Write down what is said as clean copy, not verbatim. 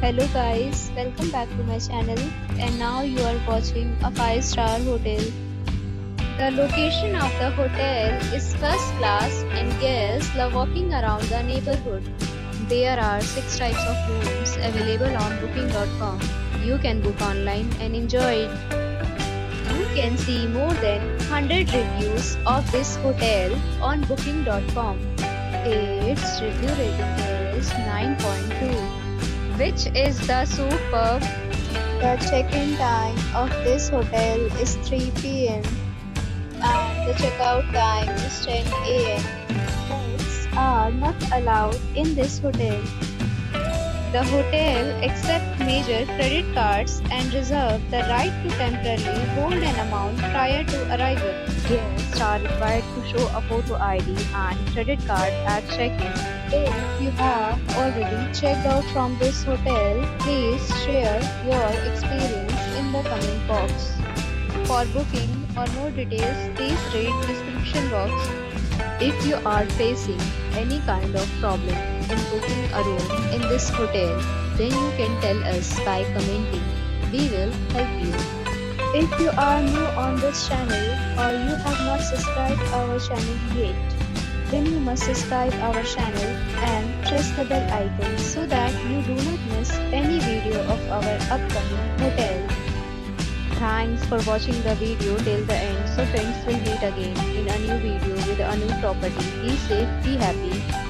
Hello guys, welcome back to my channel and now you are watching a 5-star hotel. The location of the hotel is first class and guests love walking around the neighborhood. There are 6 types of rooms available on booking.com. You can book online and enjoy it. You can see more than 100 reviews of this hotel on booking.com. Its review rating is 9.2. which is the superb. The check-in time of this hotel is 3 p.m. and the checkout time is 10 a.m. Pets are not allowed in this hotel. The hotel accepts major credit cards and reserves the right to temporarily hold an amount prior to arrival. Guests are required to show a photo ID and credit card at check-in. If you have already checked out from this hotel, please share your experience in the comment box. For booking or more details, please read description box. If you are facing any kind of problem in booking a room in this hotel, then you can tell us by commenting. We will help you. If you are new on this channel or you have not subscribed our channel yet, then you must subscribe our channel and press the bell icon so that you do not miss any video of our upcoming hotel. Thanks for watching the video till the end. So friends, will meet again in a new video with a new property. Be safe, be happy.